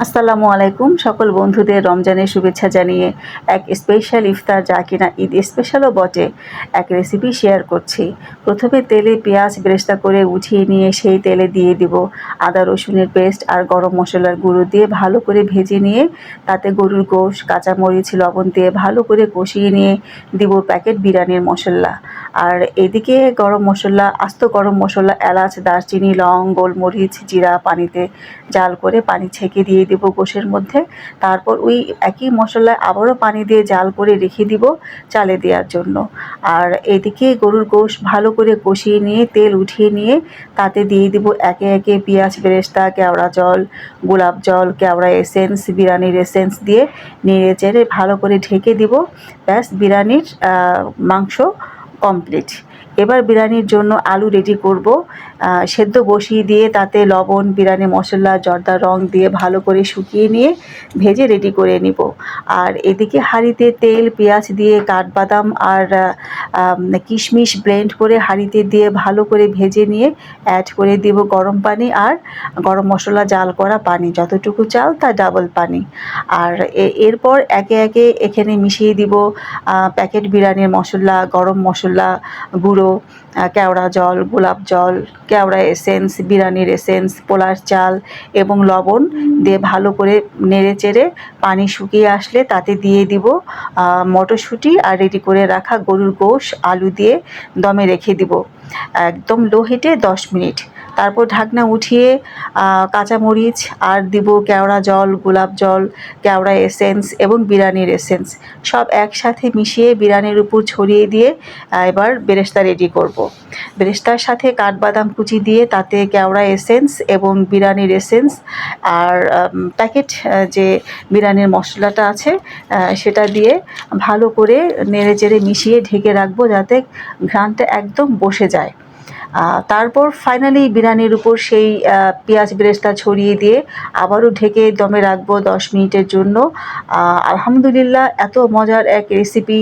আসসালামু আলাইকুম সকল বন্ধুদের রমজানের শুভেচ্ছা জানিয়ে এক স্পেশাল ইফতার, যা কিনা ঈদ স্পেশালও বটে, এক রেসিপি শেয়ার করছি। প্রথমে তেলে পেঁয়াজ বেরেস্তা করে উঠিয়ে নিয়ে সেই তেলে দিয়ে দিব আদা রসুনের পেস্ট আর গরম মশলার গুঁড়ো দিয়ে ভালো করে ভেজে নিয়ে তাতে গরুর গোশ, কাঁচামরিচ, লবণ দিয়ে ভালো করে কষিয়ে নিয়ে দিব প্যাকেট বিরিয়ানির মশলা। আর এদিকে গরম মশলা, আস্ত গরম মশলা, এলাচ, দারচিনি, লং, গোলমরিচ, জিরা পানিতে জাল করে পানি ছেঁকে দিয়ে দেব গোশের মধ্যে। তারপর ওই একই মশলায় আবারও পানি দিয়ে জাল করে রেখে দিব চালে দেওয়ার জন্য। আর এদিকে গরুর গোশ ভালো করে কষিয়ে নিয়ে তেল উঠিয়ে নিয়ে তাতে দিয়ে দিব একে একে পেঁয়াজ বেরেস্তা, কেওড়া জল, গোলাপ জল, কেওড়া এসেন্স, বিরিয়ানির এসেন্স দিয়ে নেড়ে চেড়ে ভালো করে ঢেকে দিব। ব্যাস, বিরিয়ানির মাংস কমপ্লিট। এবার বিরিয়ানির জন্য আলু রেডি করব। সেদ্ধ বসিয়ে দিয়ে তাতে লবণ, বিরিয়ানি মশলা, জর্দা রং দিয়ে ভালো করে শুকিয়ে নিয়ে ভেজে রেডি করে নিব। আর এদিকে হাঁড়িতে তেল পেঁয়াজ দিয়ে কাঠবাদাম আর কিশমিশ ব্লেন্ড করে হাঁড়িতে দিয়ে ভালো করে ভেজে নিয়ে অ্যাড করে দিব গরম পানি আর গরম মশলা জাল করা পানি, যতটুকু চাল তার ডাবল পানি। আর এরপর একে একে এখানে মিশিয়ে দিব প্যাকেট বিরিয়ানির মশলা, গরম মশলা গুঁড়ো, কেওড়া জল, গোলাপ জল, কেওড়া এসেন্স, বিরিয়ানির এসেন্স, পোলার চাল এবং লবণ দিয়ে ভালো করে নেড়ে চেড়ে পানি শুকিয়ে আসলে তাতে দিয়ে দিব মটরশুঁটি আর রেডি করে রাখা গরুর গোশ, আলু দিয়ে দমে রেখে দিব একদম লো হিটে 10 মিনিট। তারপর ঢাকনা উঠিয়ে কাঁচামরিচ আর দিব কেওড়া জল, গোলাপ জল, কেওড়া এসেন্স এবং বিরিয়ানির এসেন্স সব একসাথে মিশিয়ে বিরিয়ানির উপর ছড়িয়ে দিয়ে এবার বেরেস্তা রেডি করব। বেরেস্তার সাথে কাঠবাদাম কুচি দিয়ে তাতে কেওড়া এসেন্স এবং বিরিয়ানির এসেন্স আর প্যাকেট যে বিরিয়ানির মশলাটা আছে সেটা দিয়ে ভালো করে নেড়ে চেড়ে মিশিয়ে ঢেকে রাখবো যাতে ঘ্রাণটা একদম বসে যায়। তারপর ফাইনালি বিরিয়ানির উপর সেই পেঁয়াজ বেরেস্তা ছড়িয়ে দিয়ে আবারও ঢেকে দমে রাখবো 10 মিনিটের জন্য। আলহামদুলিল্লাহ, এত মজার এক রেসিপি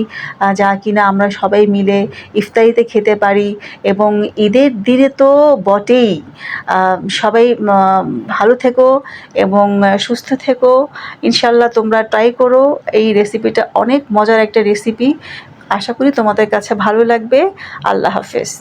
যা কিনা আমরা সবাই মিলে ইফতারিতে খেতে পারি এবং ঈদের দিনে তো বটেই। সবাই ভালো থেকো এবং সুস্থ থেকো। ইনশাল্লাহ তোমরা ট্রাই করো। এই রেসিপিটা অনেক মজার একটা রেসিপি। আশা করি তোমাদের কাছে ভালো লাগবে। আল্লাহ হাফেজ।